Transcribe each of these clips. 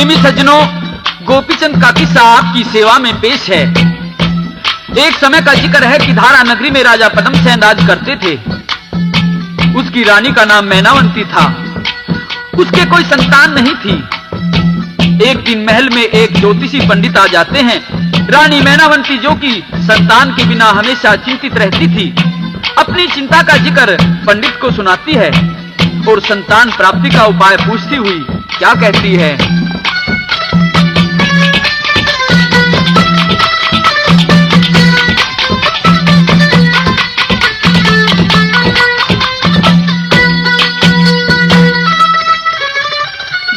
प्रेमी सज्जनों, गोपीचंद का किस्सा आपकी सेवा में पेश है। एक समय का जिक्र है कि धारा नगरी में राजा पद्मसेन राज करते थे। उसकी रानी का नाम मैनावंती था। उसके कोई संतान नहीं थी। एक दिन महल में एक ज्योतिषी पंडित आ जाते हैं। रानी मैनावंती, जो कि संतान के बिना हमेशा चिंतित रहती थी, अपनी चिंता का जिक्र पंडित को सुनाती है और संतान प्राप्ति का उपाय पूछती हुई क्या कहती है।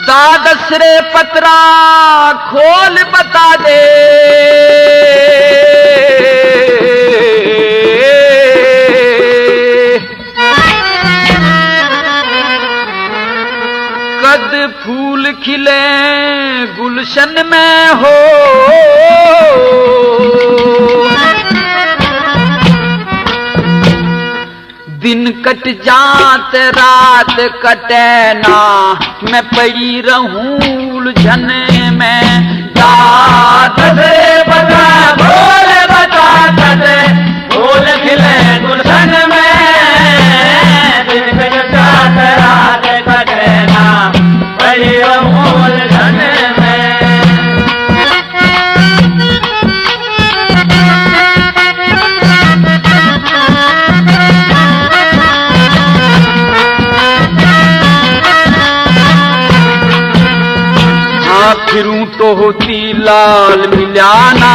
दादस रे पतरा खोल बता दे, कद फूल खिले गुलशन में हो, दिन कट जात रात कटे ना, मैं पड़ी रहूं उलझन में। दादस रे पतरा खोल बता दे, फूल खिले गुलशन में, दिन कट जात रात कटे ना, पड़ी रहूं उलझन में। फिरूं तो होती लाल मिलाना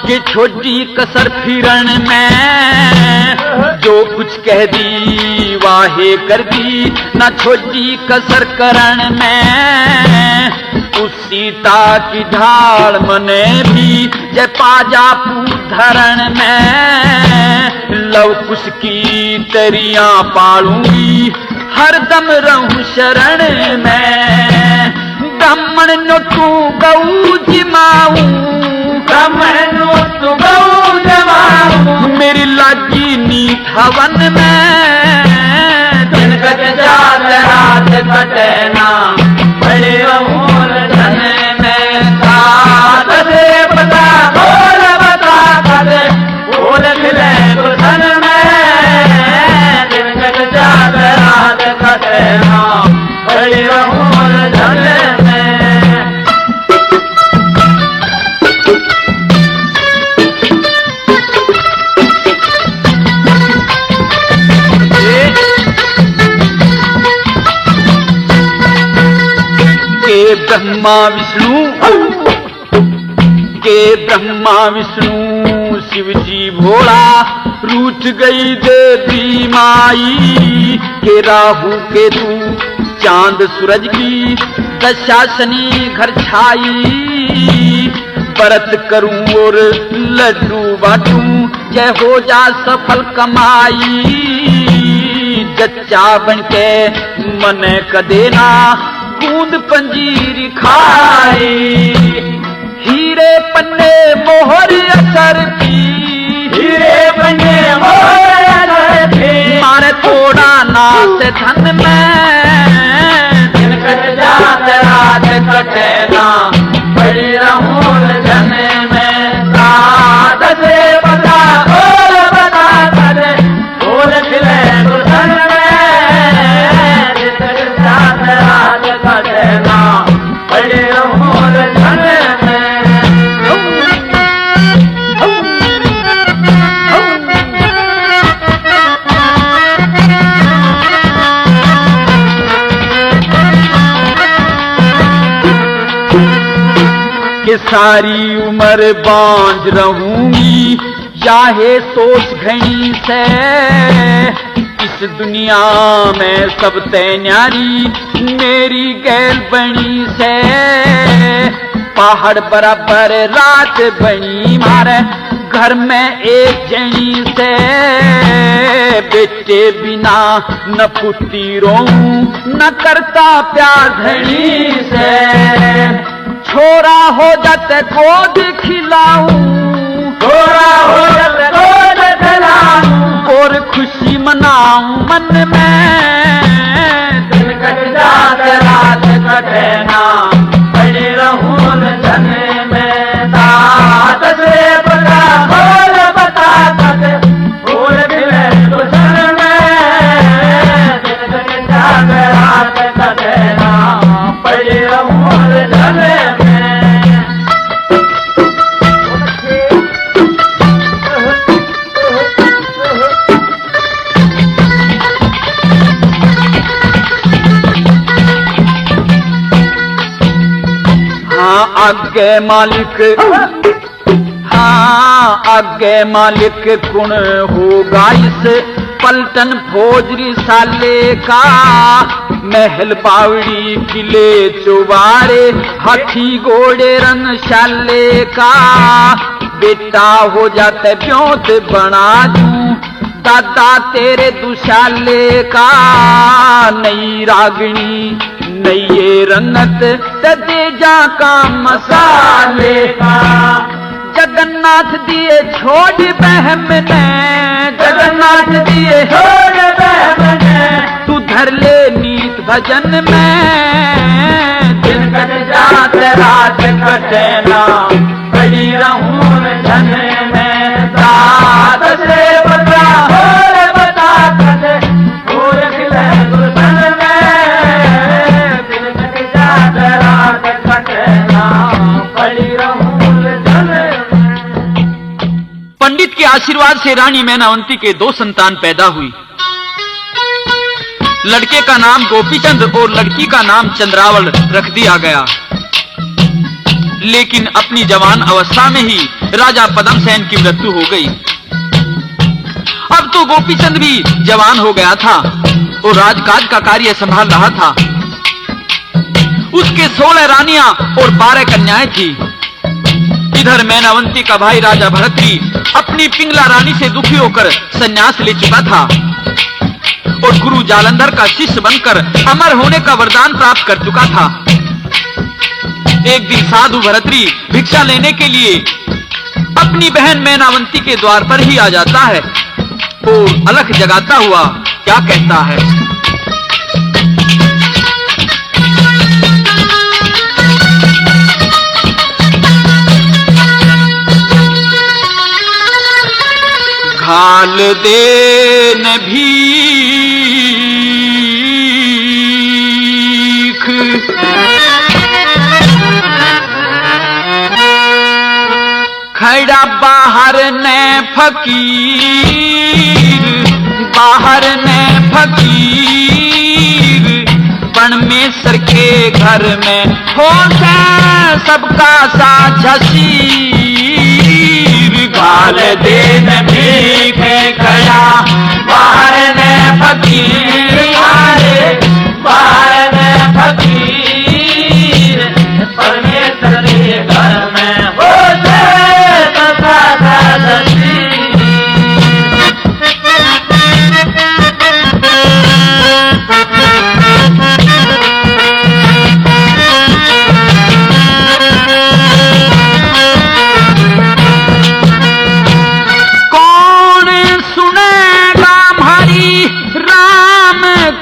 के छोटी कसर फिरन में, जो कुछ कह दी वाहे कर दी ना छोटी कसर करन में। उस सीता की ढाल मने भी जय पाजा धरण में, लव कुश की तरियां पालूंगी हरदम रहूं शरण में। ब्राह्मण नो तू गऊ जिमाऊं, ब्राह्मण नो तू गऊ जिमाऊं, मेरी लागी नीत हवन में। दिन कट जात रात कटे ना, बड़े रहूं उलझन में। दादस रे पतरा खोल बता दे, फूल खिले गुलशन में, दिन कट जात रात कटे ना, बड़े रहूं उलझन में। ब्रह्मा विष्णु शिव जी भोला, रूठ गई देवी माई के राहु केतु चांद सूरज की दशा शनि घर छाई। व्रत करूं और लड्डू बांटूं, जय हो जा सफल कमाई। जच्चा बनके मन क देना, बूंद पंजीरी खाई। हीरे पन्ने मोहर असर की, हीरे पन्ने मोहर असर की, मारे थोड़ा नास धन में। दिन कट जात रात कटे ना, पड़ी रहूं उलझन में। दादस रे पतरा खोल बता दे, फूल खिले गुलशन में, दिन कट जात रात कटे ना, पड़ी रहूं उलझन में। कि सारी उम्र बांझ रहूंगी, चाहे सोच घनी से। इस दुनिया में सब तैयारी मेरी गैल बनी से। पहाड़ बराबर रात बनी मारे घर में एक जनी से। बेटे बिना न पुती रोऊं, न करता प्यार धनी से। छोरा हो जाते गोद खिलाऊं, छोरा हो जाते गोद खिलाऊं, और खुशी मनाऊं मन में। दिन कट जात रात कटे ना, पड़ी रहूं हाँ आगे मालिक, हाँ आगे मालिक कुण होगा इस पलटन फौजरी साले का। महल बावड़ी किले चौबारे हाथी घोड़े रंगशाले का। बेटा हो जाते ब्योत बना दूं दादा तेरे दुशाले का। नई रागनी नई ये रंगत दे जा का मसाले का। जगन्नाथ दिए छोड़ बहम ने, जगन्नाथ दिए छोड़ बहम ने। तू धर ले नीत भजन में। दिन कट जात रात कटे ना, बड़ी रहूं धन में। दाद से बता और बता कटे गोरख ले गुलशन में। दिन कट जात रात कटे ना, बड़ी रहूं धन में। पंडित के आशीर्वाद से रानी मैनावंती के 2 संतान पैदा हुई। लड़के का नाम गोपीचंद और लड़की का नाम चंद्रावल रख दिया गया। लेकिन अपनी जवान अवस्था में ही राजा पद्मसेन की मृत्यु हो गई। अब तो गोपीचंद भी जवान हो गया था और राजकाज का कार्य संभाल रहा था। उसके 16 रानियां और 12 कन्याएं थी। इधर मैनावंती का भाई राजा भरतरी अपनी पिंगला रानी से दुखी होकर संन्यास ले चुका था और गुरु जालंधर का शिष्य बनकर अमर होने का वरदान प्राप्त कर चुका था। एक दिन साधु भरतरी भिक्षा लेने के लिए अपनी बहन मैनावंती के द्वार पर ही आ जाता है और अलख जगाता हुआ क्या कहता है। घाल देन भीख खड़ा बाहर ने फकीर, बाहर ने फकीर। परमेश्वर के घर में हो सबका साझा शीर। गाल देन भीख खड़ा बाहर ने फकीर, बाहर ने फकीर। परमेश्वर के घर में हो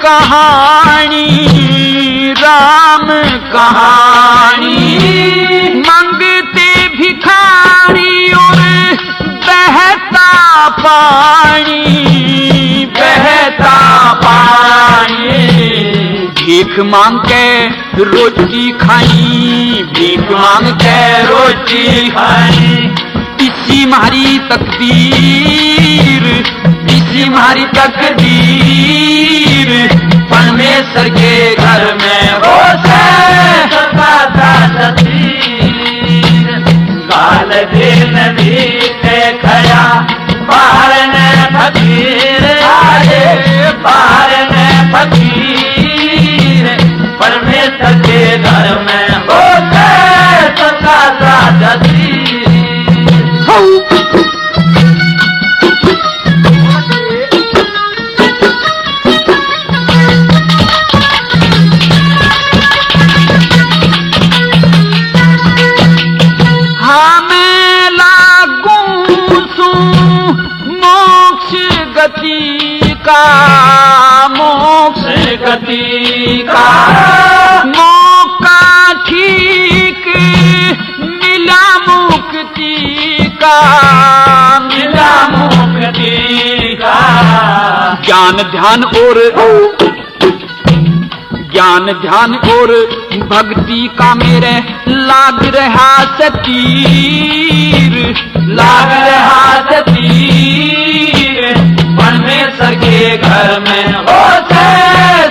कहानी, राम कहानी। मांगते भिखारी और बहता पानी, बहता पानी। भीख मांग के रोटी खाई, भीख मांग के रोटी खाई। इसी मारी तकदीर, इसी मारी तकदीर। परमेश्वर के घर में हो गाल देन भीख खड़ा बाहर ने फकीर, बाहर ने फकीर। परमेश्वर के घर में हो मोक्ष गति का मौका ठीक मिला मुक्ति का, मिला मुक्ति का। ज्ञान ध्यान और भक्ति का मेरे लाग रहा तीर, लाग रहा तीर। परमेश्वर के घर में हो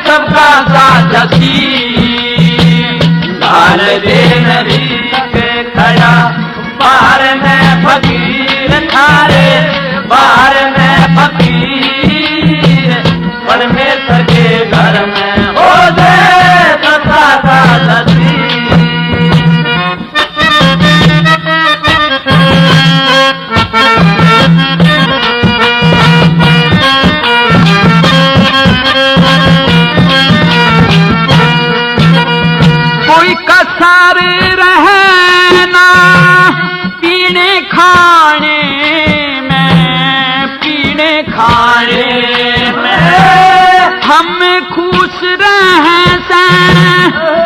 सबका साझा शीर। गाल देन भीख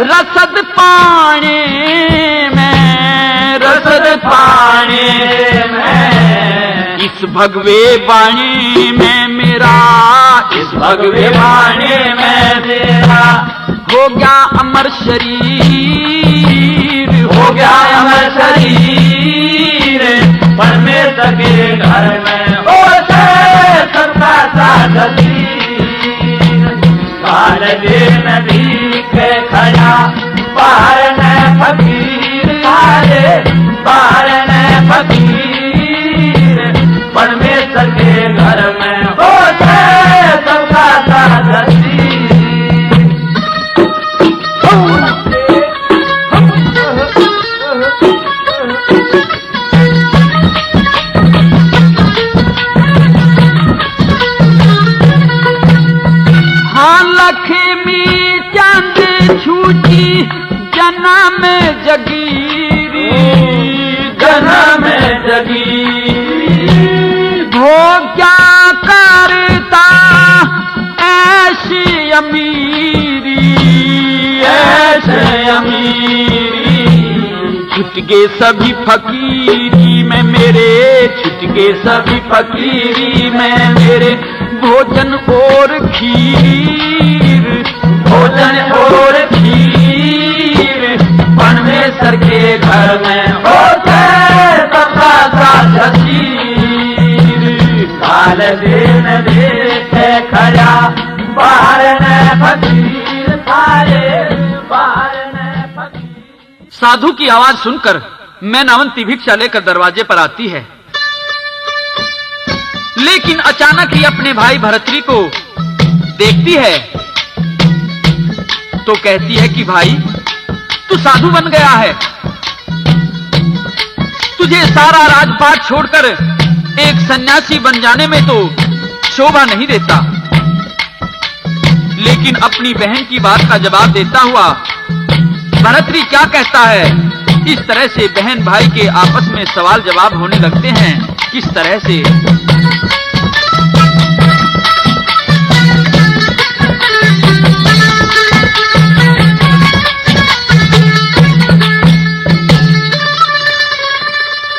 रसद पानी में, रसद पानी में, इस भगवे वाणी में मेरा, इस भगवे वाणी में मेरा हो गया अमर शरीर, हो गया अमर शरीर। परमेश्वर के घर में हो सबका साथ काल दिन दिखे खड़ा बाहर न फकीर, सारे बाहर न फकीर। परमेश्वर के घर में हो सबका साथ जन्म जगीरी, जन्म जगीरी। वो क्या करता ऐसी अमीरी, ऐसे अमीरी। छुट गए सभी फकीरी में मेरे, छुट गए सभी फकीरी में मेरे। भोजन और खीर, भोजन और खीर। परमेश्वर के घर में होते सबका साथ शीर। काल दिन देखे खड़ा बाहर न फकीर, सारे बाहर न फकीर। साधु की आवाज सुनकर मैनावंती भिक्षा लेकर दरवाजे पर आती है, लेकिन अचानक ही अपने भाई भरतरी को देखती है तो कहती है कि भाई तू साधु बन गया है, तुझे सारा राजपाट छोड़कर एक सन्यासी बन जाने में तो शोभा नहीं देता। लेकिन अपनी बहन की बात का जवाब देता हुआ भरतरी क्या कहता है, इस तरह से बहन भाई के आपस में सवाल जवाब होने लगते हैं। किस तरह से?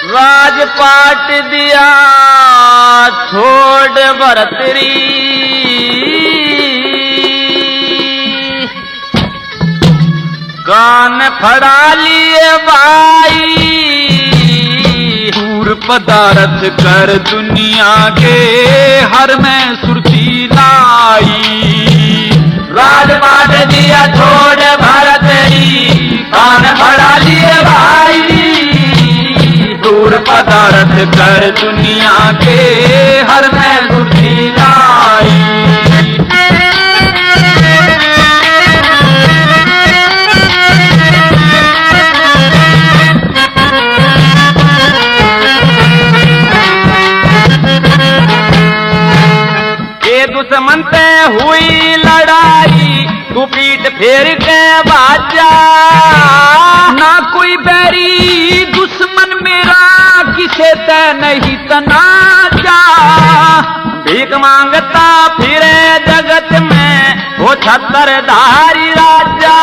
राजपाट दिया छोड़ भरतरी, कान फड़ा लिए भाई, दूर पदारथ कर दुनिया के हर में सुरती लाई। राजपाट दिया छोड़ भरतरी, कान फड़ा लिए भाई, दूर पदारथ कर दुनिया के हर में सुरती लाई। के दुश्मन से हुई लड़ाई, तू पीठ फेर के बाजा। ना कोई बैरी दुश्मन मेरा, किसे तय नहीं तनाजा। भीख मांगता फिरे जगत में वो छत्रधारी राजा।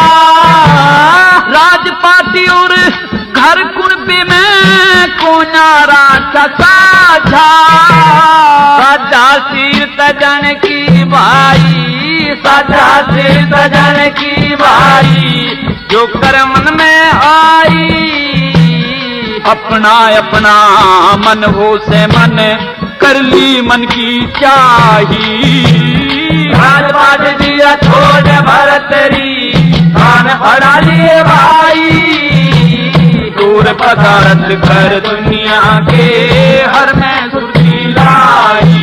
राजपाटी और घर कुर्बे में कोना राजा साझा। साझा सिर तजन की भाई, साझा सिर तजन की भाई। जो कर मन में आई, अपना अपना मन हो से मन कर ली मन की चाही। राजपाट दिया छोड़ भरतरी, कान फड़ा लिए भाई, दूर पदारथ कर दुनिया के हर में सुरती लाई।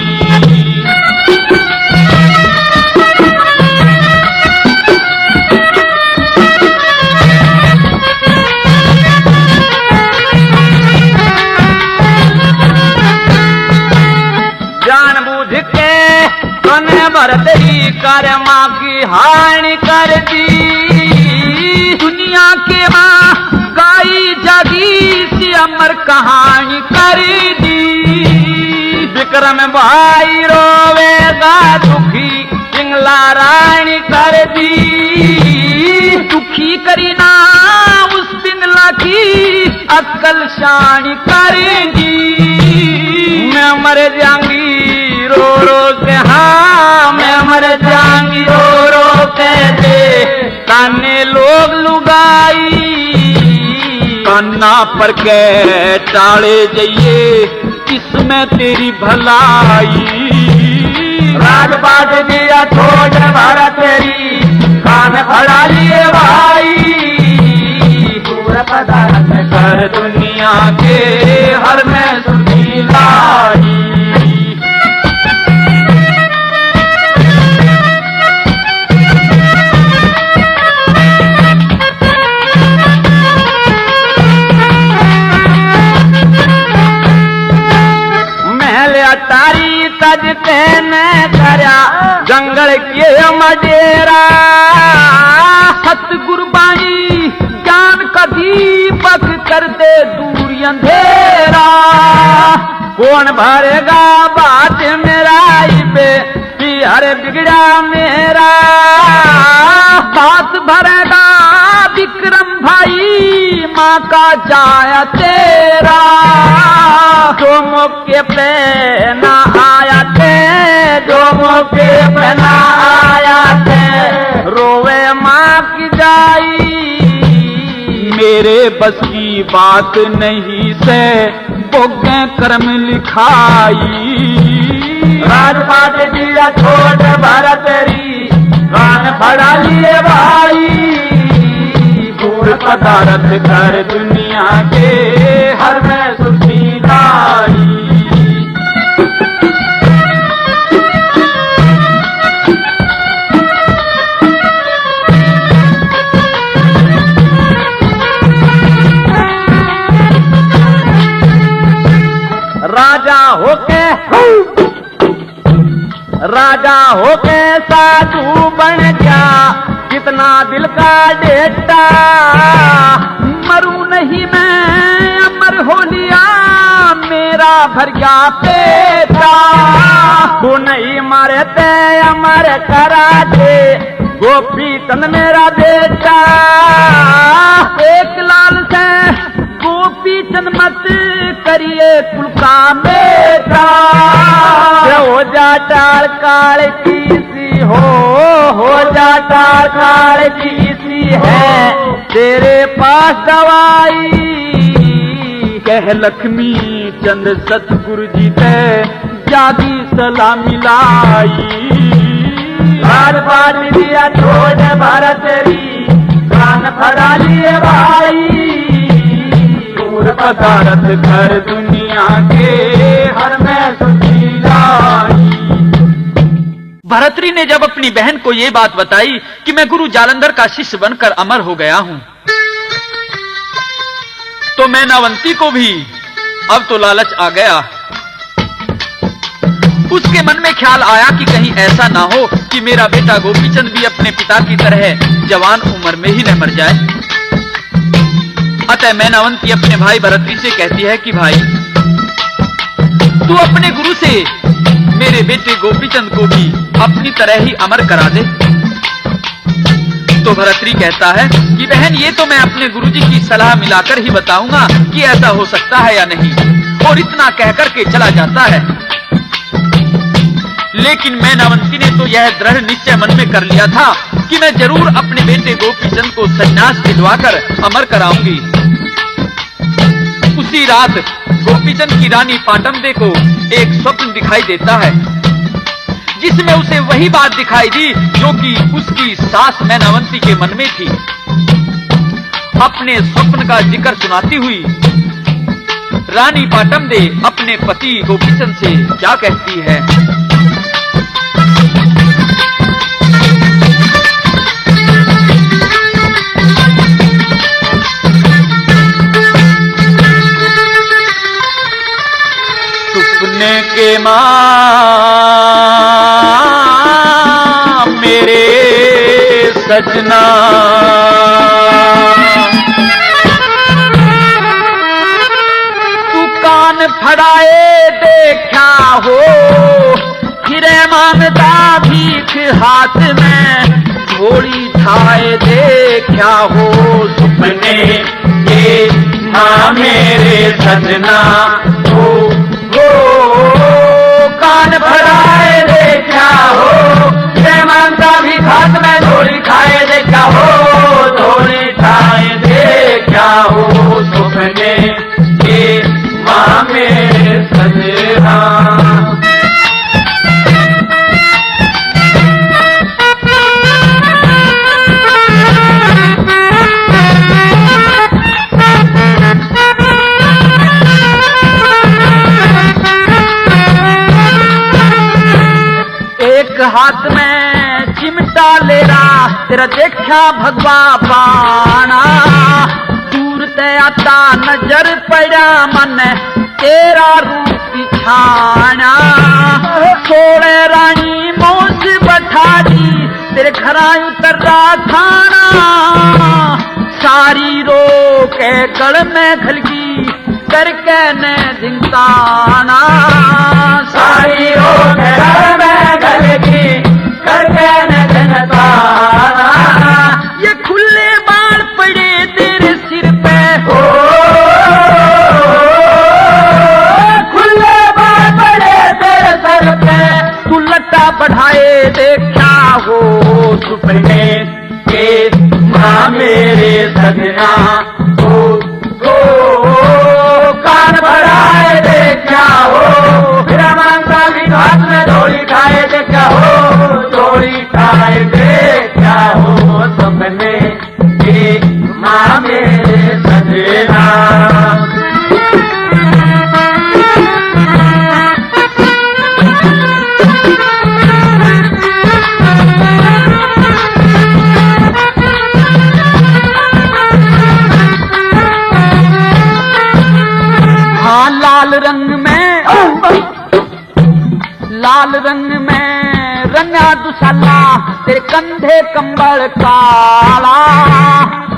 भरतरी कर्मा की हानि कर दी। दुनिया के माँ गाई जागी सी अमर कहानी कर दी। विक्रम भाई रोवेगा दुखी, सिंगला रानी कर दी। दुखी करी ना उस पिंगला की अक्ल शान करेंगी। मैं मर जाऊंगी रो रो के, हाँ मैं मर जाऊंगी रो रो के दे ताने लोग लुगाई। कान्ना पर के टाले जाइए किसमें तेरी भलाई। राजपाट दिया छोड़ भरा तेरी कान फड़ा लिए भाई। पूरा पदार्थ कर दुनिया के हर में सुखी लाई। तारी तज तेने करया जंगल के मडेरा। सतगुरु बाणी ज्ञान का दीपक कर दे दूर अंधेरा। कौन भरेगा बात मेरा पे कि अरे बिगड़ा मेरा। बात भरेगा विक्रम भाई माँ का जाया तेरा। जो मौके पे ना आया थे, जो मौके पे ना आया थे रोवे माँ की जाई। मेरे बस की बात नहीं से भोगे कर्म लिखाई। राजपाट दिया छोड़ भरा तेरी कान फड़ा लिए भाई। दूर पदार्थ कर दुनिया के हर में सुखी लाई। राजा होके साधु बन गया कितना दिल का डेटा। मरू नहीं मैं अमर हो लिया मेरा भर गया पेटा। तू नहीं मरते अमर करा दे गोपी चंद मेरा बेटा। एक लाल से गोपी चंद मत करिए कुल का बेटा। हो जा टाल काल की सी हो जा टाल काल की सी है तेरे पास दवाई। कह लक्ष्मी चंद सतगुरु जी ते जागी सलामी लाई। राजपाट दिया छोड़ भरा तेरी कान फड़ा लिए भाई। दूर पदार्थ कर दुनिया के हर में सुखी लाई। भरतरी ने जब अपनी बहन को ये बात बताई कि मैं गुरु जालंधर का शिष्य बनकर अमर हो गया हूं, तो मैनावंती को भी अब तो लालच आ गया। उसके मन में ख्याल आया कि कहीं ऐसा ना हो कि मेरा बेटा गोपीचंद भी अपने पिता की तरह जवान उम्र में ही न मर जाए। अतः मैनावंती अपने भाई भरतरी से कहती है कि भाई तू अपने गुरु से मेरे बेटे गोपीचंद को भी अपनी तरह ही अमर करा दे। तो भरतरी कहता है कि बहन ये तो मैं अपने गुरुजी की सलाह मिलाकर ही बताऊंगा कि ऐसा हो सकता है या नहीं, और इतना कहकर के चला जाता है। लेकिन मैनावंती ने तो यह दृढ़ निश्चय मन में कर लिया था कि मैं जरूर अपने बेटे गोपीचंद को सन्यास दिलवाकर अमर कराऊंगी। उसी रात गोपीचंद की रानी पाटमदे को एक स्वप्न दिखाई देता है, जिसमें उसे वही बात दिखाई दी जो कि उसकी सास मैनावंती के मन में थी। अपने स्वप्न का जिक्र सुनाती हुई रानी पाटमदे अपने पति गोपीचंद से क्या कहती है। सपने के मां मेरे सजना तू कान फड़ाए देखा हो फिरे मांगता भीख हाथ में थोड़ी छाए देखा हो सपने के माँ मेरे सजना हो कान भराए देखा हो प्रेमान का भी घाट में धोरी खाए देखा हो धोरी खाए देखा हो सपने के माँ मेरे सजना। एक हाथ में चिमटा ले रहा तेरा देखा भगवा पाना दूर ते आता नजर पड़ा मन तेरा रूप छाना सोड़े रानी मोस बठाड़ी तेरे घरा उतर रहा खाना सारी रो के गल में खलगी करके ने दिंताना सारी रो के गल में खलगी करके ने दिंताना ये खुले बाल पड़े तेरे सिर पे हो खुले बाल पड़े तेरे सर पे तू लट्टा बढ़ाए देखा हो सपने के माँ मेरे सजना हो कान भराए देखा हो ब्रह्मांड का भी घाट में डोरी खाए देखा हो डोरी खाए देखा हो सपने के माँ मेरे सजना। लाल रंग में रंगा दुशाला तेरे कंधे कंबल काला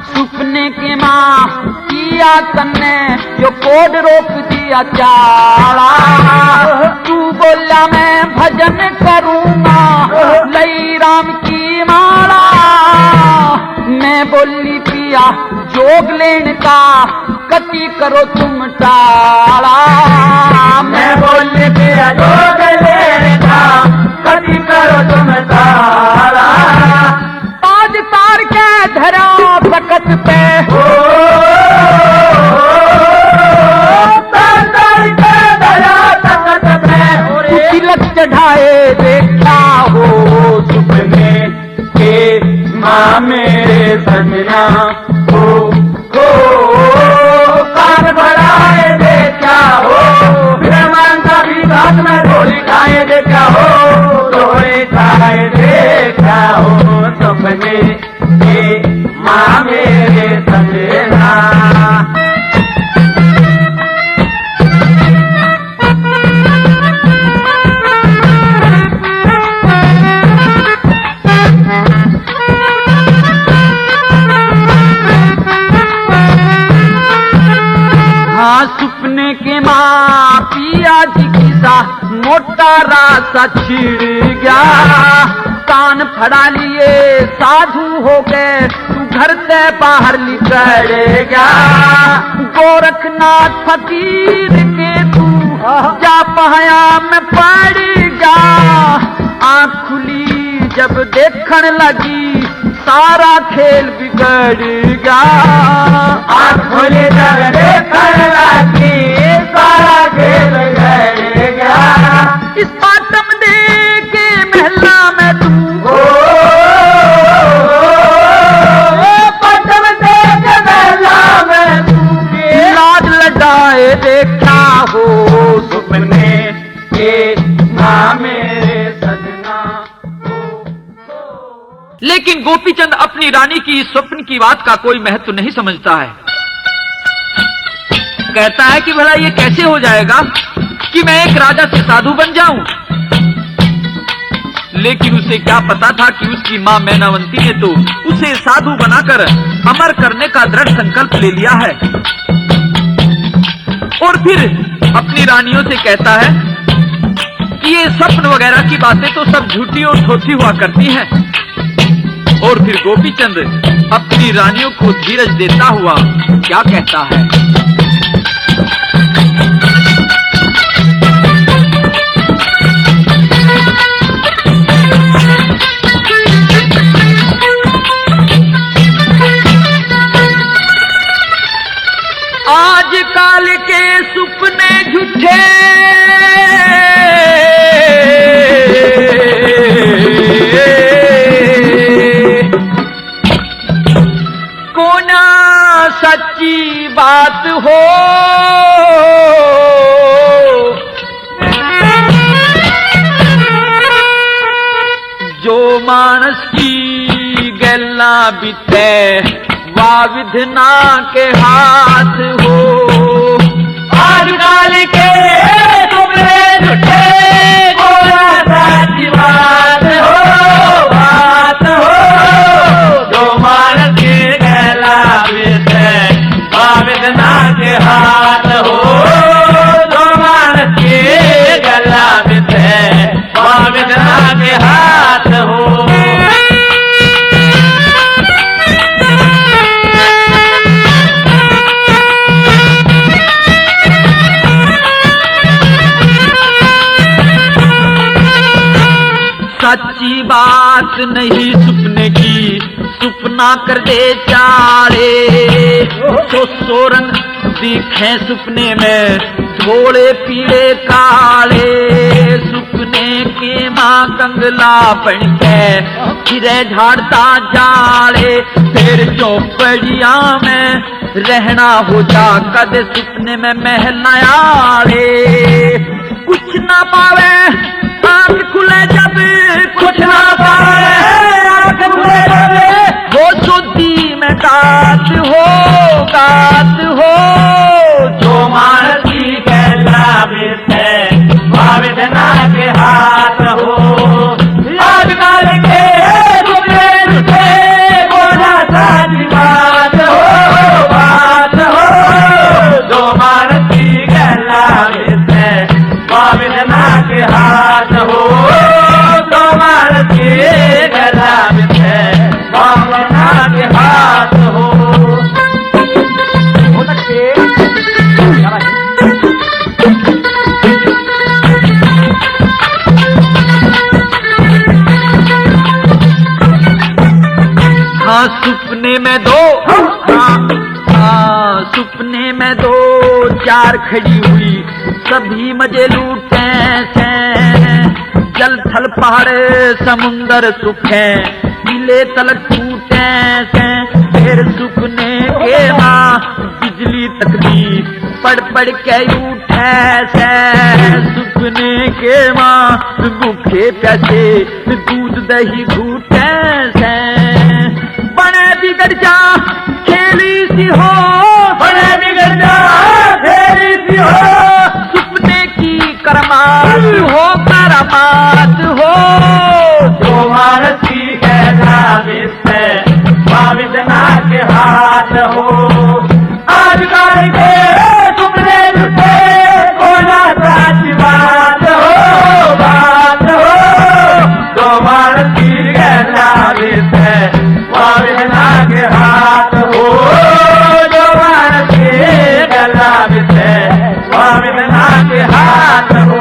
सुपने के माँ किया तन्ने जो कोड रोक दिया चाला तू बोला मैं भजन करूँगा लई राम की माला मैं बोली पिया जोग लेने का कति करो तुम टाला मैं बोली पिया जोग लेने का कति करो तुम टाला ताज तार के धरा बकत पे हो ताज तार के धरा बकत पे तिलक चढ़ाए देखा हो सपने के माँ मेरे सजना हो कान भराए देखा हो ब्रह्मांड का भी घाट में डोरी खाए देखा हो डोरी खाए देखा हो सपने के माँ मेरे सजना। सुपने के माँ पिया जी किसा मोटा रास्ता छिड़ गया कान फड़ा लिए साधु हो गए तू घर से बाहर निकल गया गोरखनाथ फकीर के तू जा पाया में पड़ गया आँख खुली जब देखने लगी सारा खेल बिगड़ गया आँख खुली जब देखने लगी सारा खेल बिगड़ गया इस पाटम दे के महला में तू पाटम दे के महला में तू लाड लडाए देखा हो सपने के माँ मेरे सजना। लेकिन गोपीचंद अपनी रानी की इस स्वप्न की बात का कोई महत्व नहीं समझता है। कहता है कि भला ये कैसे हो जाएगा कि मैं एक राजा से साधु बन जाऊं। लेकिन उसे क्या पता था कि उसकी मां मैनावंती ने तो उसे साधु बनाकर अमर करने का दृढ़ संकल्प ले लिया है। और फिर अपनी रानियों से कहता है कि ये स्वप्न वगैरह की बातें तो सब झूठी और थोथी हुआ करती हैं। और फिर गोपीचंद अपनी रानियों को धीरज देता हुआ क्या कहता है। आजकल के सुपने झूठे कोना सच्ची बात हो, जो मानस की गल्ला बीते वा विधना के हाथ हो। आजकल के सुपने झूठे कोना सच्ची बात हो, जो मानस की गल्ला बीते वा विधना के हाथ हो, जो मानस की गल्ला बीते वा विधना के हाथ हो। सच्ची बात नहीं सुपने की, सुपना कर दे चारे। सो रंग दिखे सुपने में, थोड़े पीले काले। सुपने के माँ कंगला बन के फिरे झाड़ता जाड़े। फिर चौपड़िया में रहना हो जा, कद सुपने में महल आड़े। कुछ ना पावे आंख खुले जब, कुछ ना पावे आंख खुले जब, वो शुद्धि में गात हो, गात हो। जो मानस की गल्ला बीते वा विधना के हाथ हो। आजकल के सुपने झूठे कोना सच्ची बात हो, बात हो। जो मानस की गल्ला बीते वा विधना के हाथ हो, जो मानस की गल्ला बीते वा विधना के हाथ हो। हाँ सुपने में दो, हाँ सुपने में दो चार खड़ी हुई, सभी मजे लूटे से। जल थल पहाड़ समुंदर सुखे, पीले तलक टूटे से। फिर सुपने के माँ बिजली तक भी पड़ पड़ के उठे से। सुपने के माँ भूखे प्यासे दूध दही घूटे से। बने बिगड़ जा खेली सी हो, बने बिगड़ जा खेली सी हो। सुपने की करमात हो, करमात हो। जो मानस की गल्ला बीते वा विधना के हाथ हो। आजकल के सुपने झूठे कोना सच्ची बात हो, बात हो। जो मानस की गल्ला बीते वा विधना के हाथ हो, जो मानस की गल्ला बीते वा विधना के हाथ हो।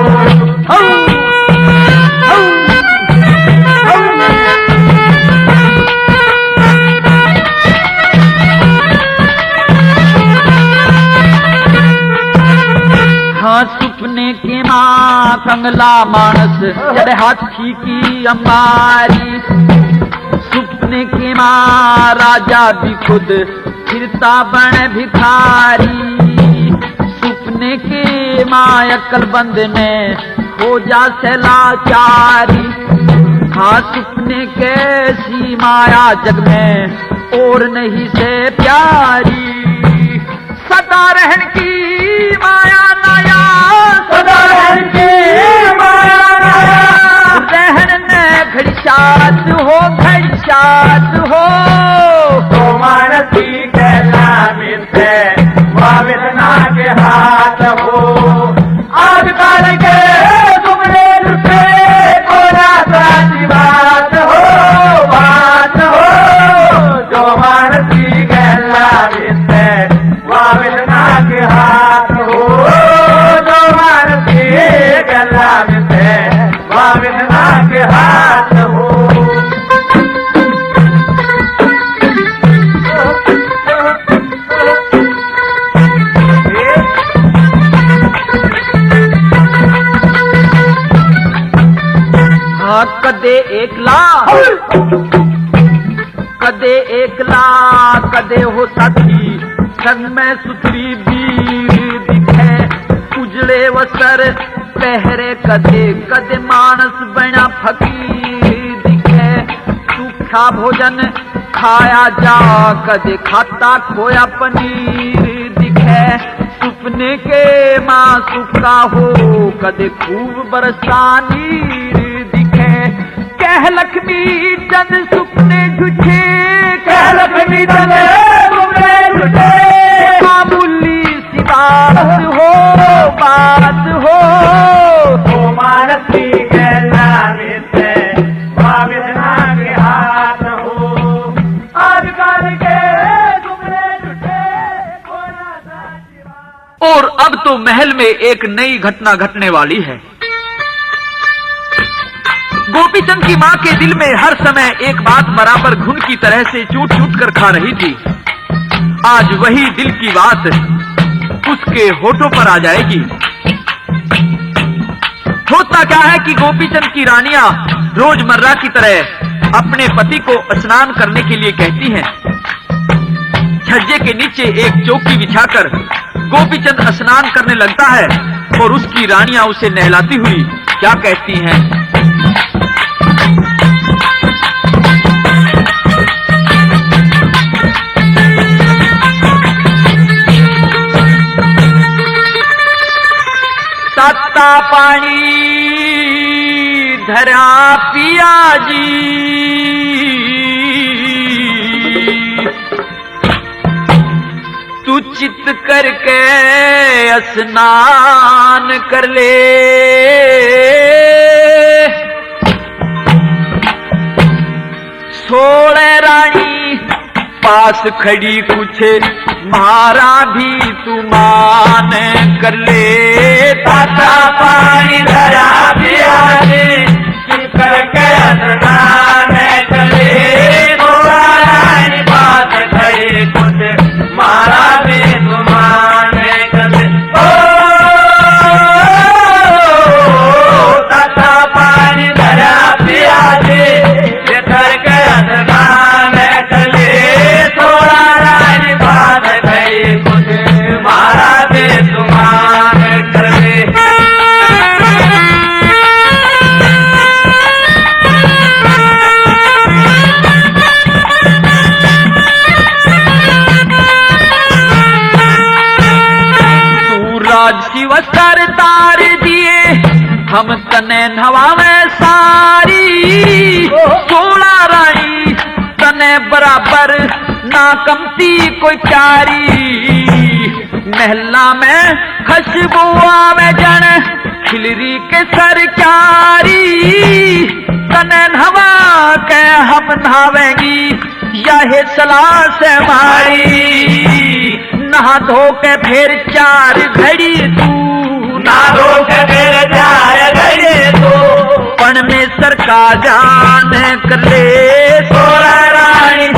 हाँ सुपने की माँ कंगला मानस जब हाथी की अम्बारी। सुपने की माँ राजा भी खुद फिरता बन भिखारी। सुपने की माँ अक्लबंद ने हो जा सैलाचारी। हाँ सुपने के सी माया जग में और नहीं से प्यारी। सदा रहन की माया नाया, सदा रहन की माया नाया। रहन में घड़िसात हो, घड़िसात हो। तो मानस की गल्ला बीते वा विधना के हाथ हो। आजकल के सुपने झूठे कोना सच्ची बात हो, बात हो। हाथ हो जो मारती गला में वह विधवा के हाथ हो कदे एकला कदे एकला कदे हो साथी संग में सुथरी बीर दिखे उजड़े वसर पहरे कदे कदे मानस बना फकीर दिखे सूखा भोजन खाया जा कदे खाता खोया पनीर दिखे सुपने के माँ सुखा हो कदे खूब बरसानी कह लक्ष्मी चंद सुपने झूठे कह लक्ष्मी चंद सुपने झूठे मामूली सी बात हो वो मानसी के नाम से विधवा के हाथ हो आजकल के सुपने झूठे और अब तो महल में एक नई घटना घटने वाली है। गोपीचंद की माँ के दिल में हर समय एक बात बराबर घुन की तरह से चूट चूट कर खा रही थी। आज वही दिल की बात उसके होठों पर आ जाएगी। होता क्या है कि गोपीचंद की रानियां रोजमर्रा की तरह अपने पति को स्नान करने के लिए कहती हैं। छज्जे के नीचे एक चौकी बिछाकर गोपीचंद स्नान करने लगता है और उसकी रानियां उसे नहलाती हुई क्या कहती हैं। ताता पानी धरा पिया जी तू चित करके स्नान कर ले सोले रानी पास खड़ी कुछ मारा भी तू मान कर ले। ताता पानी धरा पिया जी करके स्नान करे थोड़ा रानी पास खड़ी कुछ मारा भी तू मान कर ले। ताता पानी धरा पिया जी करके स्नान करे थोड़ा रानी पास खड़ी कुछ मारा भी तू मान कर ले। शिवस्तर तार दिए हम तने नवा में सारी सोला रानी तने बराबर ना कमती कोई प्यारी महला में खुशबुआ में जन खिलरी के सरकारी तने नवा के हम नहावेंगी यह सलाह से हमारी नहा धो के फिर 4 घड़ी तू ना धो के फिर 4 घड़ी तू पण में सरका जान कर ले सोला रानी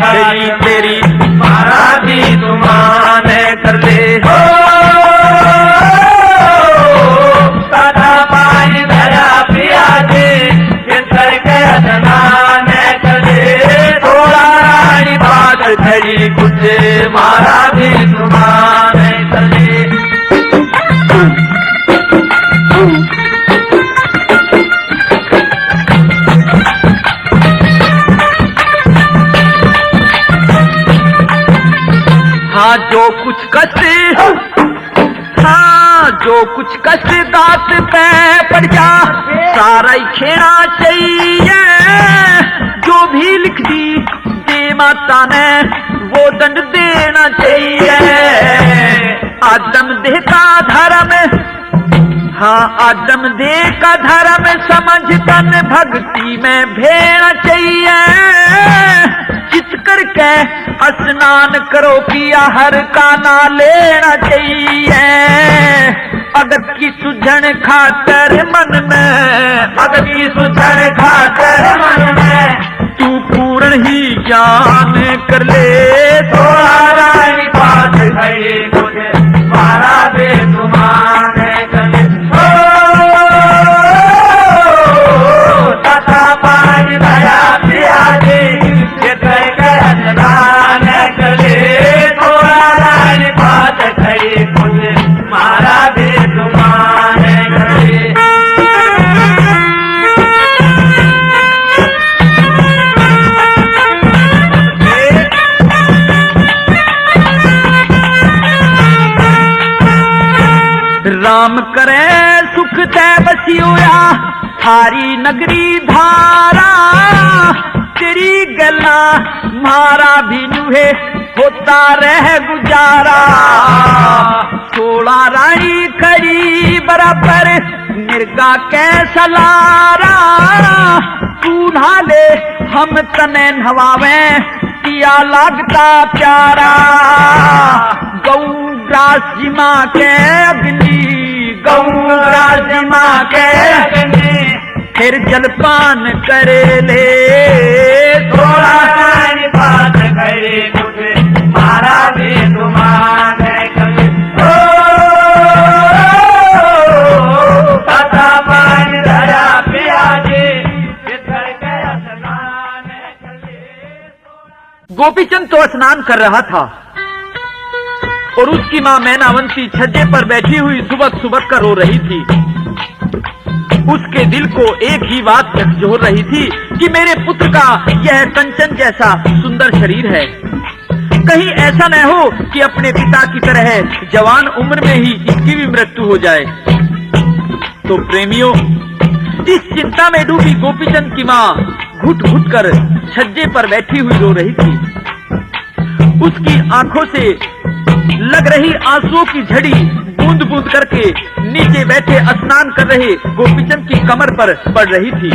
तेरी तेरी मारा भी तू मान कर ले। ताता पानी धरा पिया जी करके स्नान कर ले थोड़ा रानी बात घड़ी कुछ मारा भी तू मान कर ले। हाँ जो कुछ कष्ट हाँ जो कुछ कष्ट दांत पे पड़ जा सारा ही खेना चाहिए जो भी लिख दी दे माता ने वो दंड देना चाहिए। आदम देह का धर्म हाँ आदम देह का धर्म समझ तन भक्ति में भेना चाहिए। चित करके स्नान करो किया हर का ना लेना चाहिए। अगत की सुझन खातर मन में, अगत की सुझन खातर मन में, तू पूर्ण ही ज्ञान कर ले। थोड़ा रानी पास खड़े मुझे मारा दे तुमान करे। तथा पानी दया पिया दे स्नान करे। थोड़ा रानी पास खड़े मुझे मारा दे तुमान करे। राम करे सुख तै बसियोया थारी नगरी धारा। तेरी गला मारा भी नुहे होता रह गुजारा। 16 रानी खड़ी बराबर मिर्गा कैसा लारा। तू नहा ले हम तने नवावे किया लागता प्यारा। गौराजिमा के अग्नि, गौराजिमा के अग्नि, फिर जलपान करे ले। थोड़ा रानी पास खड़े मुझे मारा दे तुमान करे। तथा पानी दया पिया दे स्नान करे। गोपीचंद तो स्नान कर रहा था और उसकी माँ मैनावंती छज्जे पर बैठी हुई सुबह सुबह कर रो रही थी। उसके दिल को एक ही बात झकझोर रही थी कि मेरे पुत्र का यह कंचन जैसा सुंदर शरीर है, कहीं ऐसा न हो कि अपने पिता की तरह जवान उम्र में ही इसकी भी मृत्यु हो जाए। तो प्रेमियों, इस चिंता में डूबी गोपीचंद की माँ घुट घुट कर छज्जे पर बैठी हुई रो रही थी। उसकी आंखों से लग रही आंसुओं की झड़ी बूंद बूंद करके नीचे बैठे स्नान कर रहे गोपीचंद की कमर पर पड़ रही थी।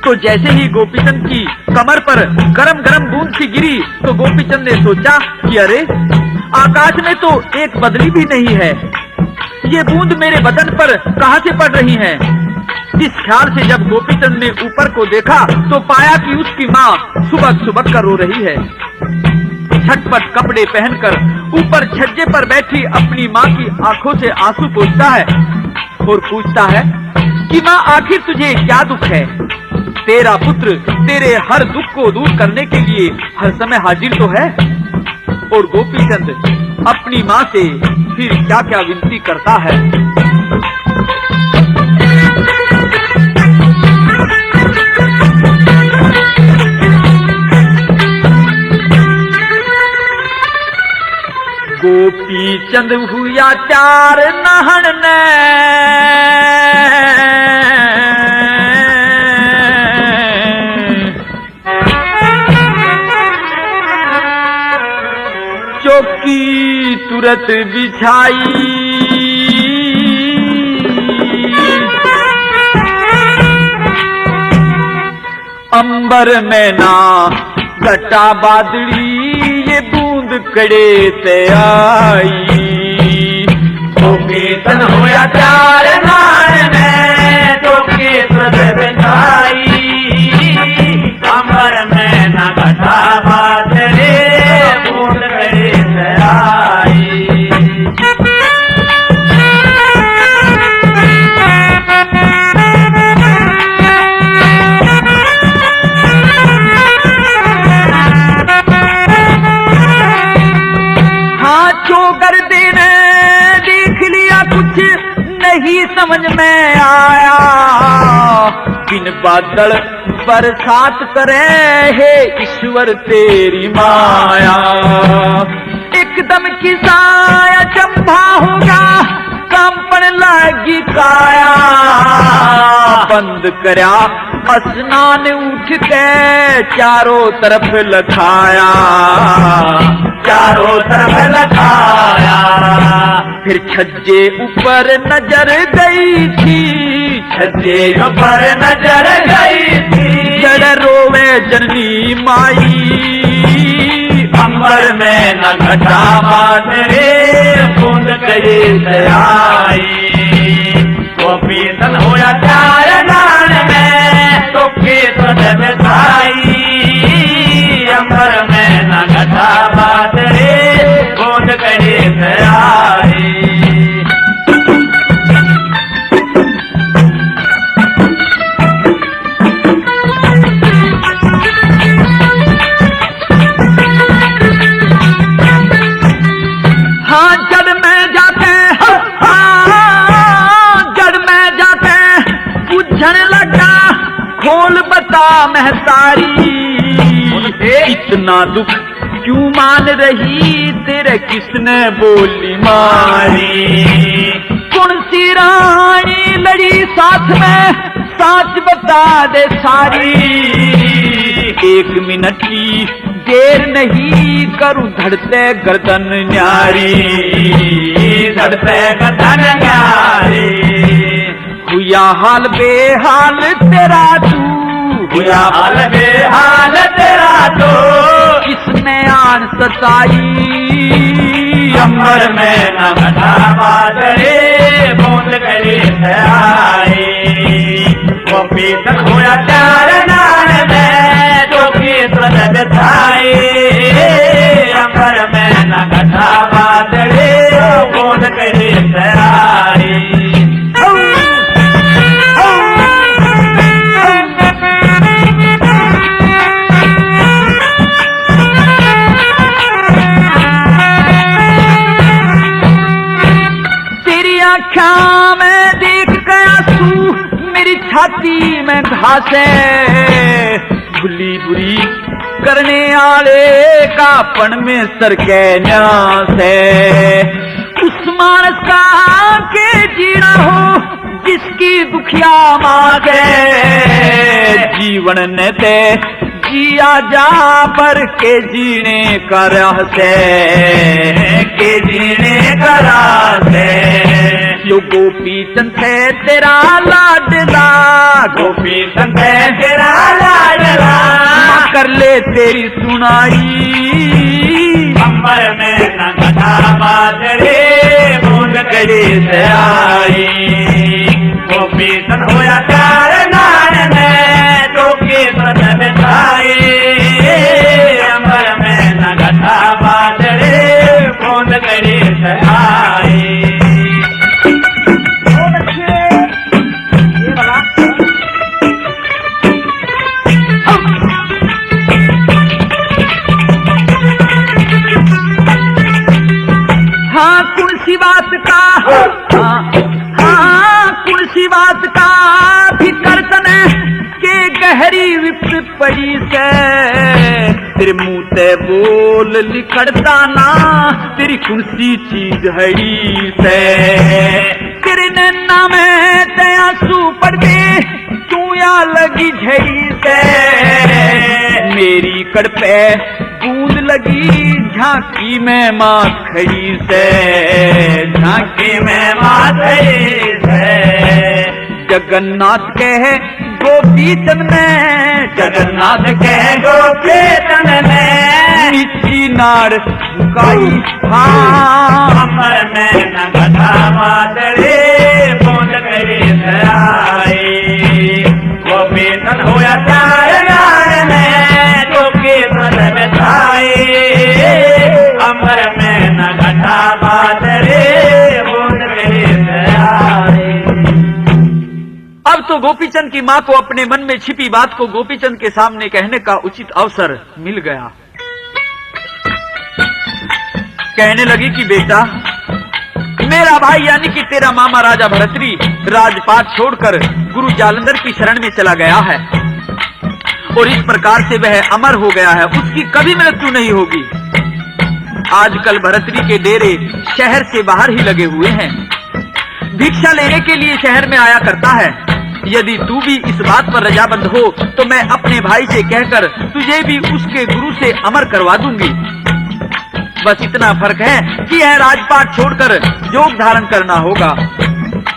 तो जैसे ही गोपीचंद की कमर पर गरम गरम बूंद सी गिरी तो गोपीचंद ने सोचा कि अरे, आकाश में तो एक बदली भी नहीं है, ये बूंद मेरे बदन पर कहां से पड़ रही है। इस ख्याल से जब गोपीचंद ने ऊपर को देखा तो पाया कि उसकी माँ सुबह सुबह कर रो रही है। झटपट कपड़े पहनकर ऊपर छज्जे पर बैठी अपनी माँ की आंखों से आंसू पोंछता है और पूछता है कि माँ, आखिर तुझे क्या दुख है। तेरा पुत्र तेरे हर दुख को दूर करने के लिए हर समय हाजिर तो है। और गोपीचंद अपनी माँ से फिर क्या क्या विनती करता है। गोपीचंद हुआ चार नहन ने, चौकी तुरत बिछाई। अंबर में ना घटा बादली ये बूंद कड़े से आई। गोपीचंद हुआ चार नान में चौकी तुरत बिछाई। अंबर में न घटा बादली बूंद कड़े से आई। नहीं समझ में आया, बिन बादल बरसात करे हे ईश्वर तेरी माया। एकदम की साया चंबा होगा कंपन लगी काया। बंद करया स्नान उठ के चारों तरफ लखाया। चारों तरफ लखाया। फिर छज्जे ऊपर नजर गई थी, छज्जे ऊपर नजर गई थी। जड़ रो रोवे जननी माई, अंबर में न घटा बादरे बूंद कही से आई। गोपीचंद होया चार दान में तो कीर्तन बिताई। अंबर में न घटा बादरे बूंद कही से आई। खोल बता महतारी, इतना दुख क्यों मान रही, तेरे किसने बोली मारी। कौन सी रानी लड़ी साथ में, साच बता दे सारी। 1 मिनट की देर नहीं, करूं धड़ते गर्दन न्यारी, धड़ते गर्दन न्यारी। हुआ हाल बेहाल तेरा तू, हुआ हाल बेहाल तेरा तो, किसने आन सताई। अंबर में न घटा बादरे बूंद कही से आई। गोपीचंद होया चार दान में तो कीर्तन बिताई। अंबर में न घटा बादरे बूंद कही से आई। आँखों में देख गया तू, मेरी छाती में घासे। भुली बुरी करने वाले का पण में सर के न्यास है। उस मानस का के जीना हो जिसकी दुखिया मांगे। जीवन ने ते जिया जा पर के जीने का रहस्य, के जीने का रहस्य। यो गोपीचंद है तेरा लाडला, गोपीचंद है तेरा लाडला। कर ले तेरी सुनाई। अंबर में न घटा बादरे बूंद कही से आई। गोपीचंद होया चार दान में तो कीर्तन बिताई। अंबर में न घटा बादरे बूंद कही से आई। बात का कुर्सी बात का भी करतने के गहरी विपत पड़ी से। तेरे मुंह ते बोल लिखड़ता ना, तेरी कुर्सी चीज हड़ी से। तेरे नैना में ते आंसू पड़ गए, तू या लगी झड़ी से। मेरी कड़ पे बूंद लगी, झांकी में माँ खड़ी से। झांकी में माँ खड़ी से। जगन्नाथ कहे गोपीचंद में, जगन्नाथ कहे गोपीचंद में। नीची नाड़ झुकाई अंबर में न घटा बादरे बूंद कही से आई। गोपीचंद होया चार दान में तो कीर्तन बिताई। अंबर में न घटा बादरे बूंद कही से आई। अब तो गोपीचंद की मां को अपने मन में छिपी बात को गोपीचंद के सामने कहने का उचित अवसर मिल गया। कहने लगी कि बेटा, मेरा भाई यानी कि तेरा मामा राजा भरतरी राजपाट छोड़कर गुरु जालंधर की शरण में चला गया है और इस प्रकार से वह अमर हो गया है, उसकी कभी मृत्यु नहीं होगी। आजकल भरतरी के डेरे शहर से बाहर ही लगे हुए हैं, भिक्षा लेने के लिए शहर में आया करता है। यदि तू भी इस बात पर रजामंद हो तो मैं अपने भाई से कहकर तुझे भी उसके गुरु से अमर करवा दूंगी। बस इतना फर्क है कि यह राजपाट छोड़कर योग धारण करना होगा।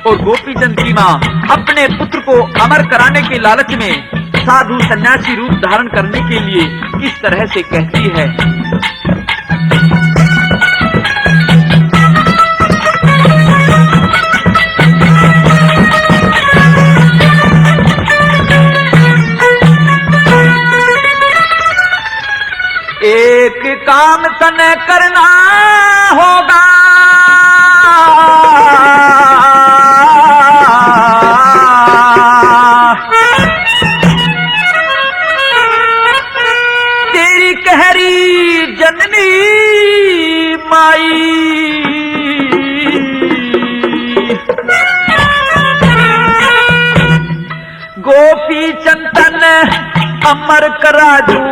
और गोपीचंद की मां अपने पुत्र को अमर कराने के लालच में साधु सन्यासी रूप धारण करने के लिए किस तरह से कहती है। एक काम तने करना होगा, तेरी कहरी जननी माई गोपी चंदन अमर कराजू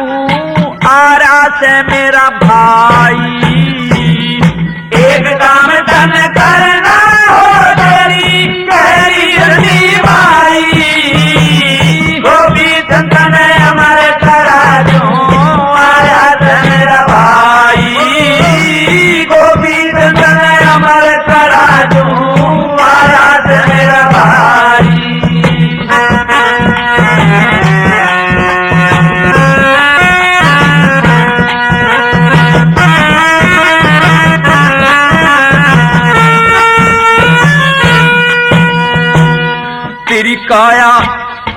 आरा से मेरा भाई। एक काम तन करना हो तेरी कहरी जननी माई, गोपी चंदन अमर कराजू आरा से मेरा भाई। गोपी चंदन अमर कराजू आरा से मेरा भाई। तेरी काया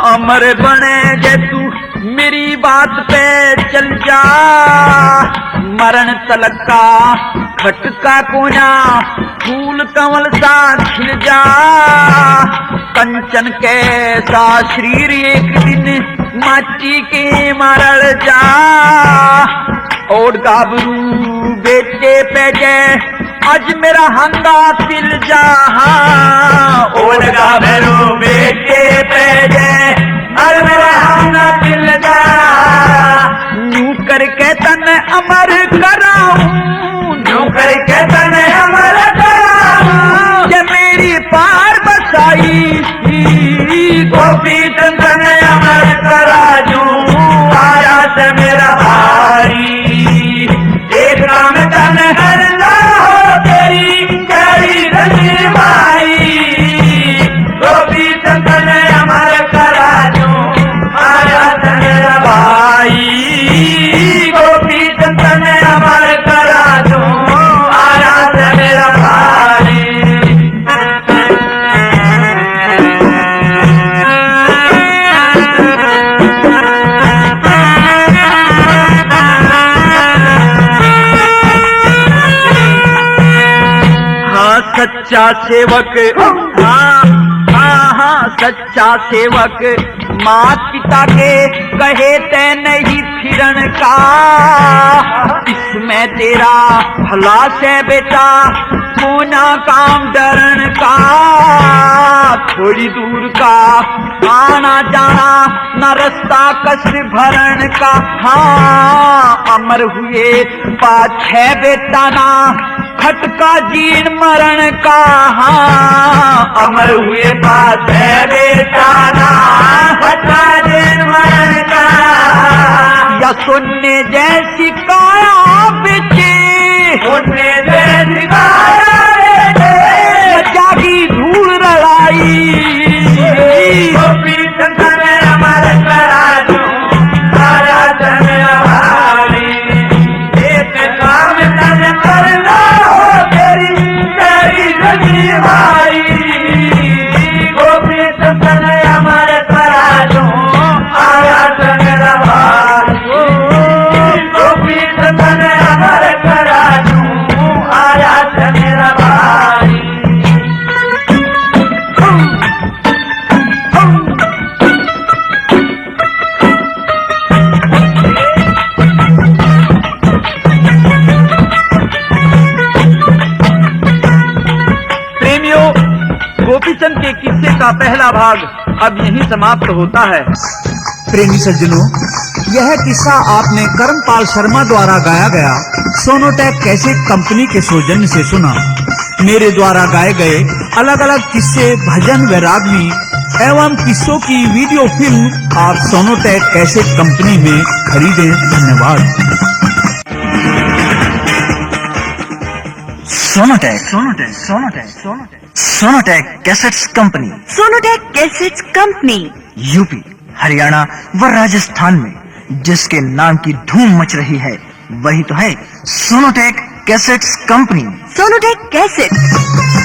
अमर बने जे तू मेरी बात पे चल जा। मरण तलक का खटका कोना फूल कमल सा खिल जा। कंचन कैसा शरीर एक दिन माटी के मरल जा। और गाबरू बेटे पे जय आज मेरा हंगा पिल जा। और गाबरू बेटे पे जय आज मेरा हंगा पिल जा। यूं करके तन अमर कराऊं, यूं करके तन अमर कराऊं, ये मेरी पार बसाई। गोपी चंदन अमर कराजू आया से मेरा भाई। एक काम तन करना हो तेरी कहरी जननी माई, गोपी चंदन अमर कराजू आया से मेरा भाई। गोपी चंदन अमर कराजू आया से मेरा भाई। सच्चा सेवक सच्चा सेवक मात पिता के कहे ते नहीं फिरन का। इसमें तेरा भला से बेटा कोना काम डरन का। थोड़ी दूर का आना जाना न रास्ता कस भरण का। हाँ अमर हुए पाछे बेटा ना खटका जीन मरण का। हाँ अमर हुए बात है बेटा ना खटका जीन मरण का। या सुनने जैसी काया बेटे, सुनने जैसी काया बेटे, जागी धूल रड़ाई। गोपी चंदन अमर कराजू आया से मेरा भाई। एक काम तन करना हो तेरी कहरी जननी माई, गोपी चंदन अमर कराजू आया से मेरा भाई। गोपी चंदन अमर कराजू आया से मेरा भाई। गोपीचंद के किस्से का पहला भाग अब यहीं समाप्त होता है। प्रेमी सज्जनों, यह किस्सा आपने कर्मपाल शर्मा द्वारा गाया गया सोनोटेक कैसेट कंपनी के सौजन्य से सुना। मेरे द्वारा गाए गए अलग अलग किस्से, भजन व रागनी एवं किस्सों की वीडियो फिल्म आप सोनोटेक कैसेट कंपनी में खरीदें। धन्यवाद। Sonotech cassettes company, Sonotech cassettes company, UP, Haryana व राजस्थान में जिसके नाम की धूम मच रही है, वही तो है Sonotech cassettes company. Sonotek cassette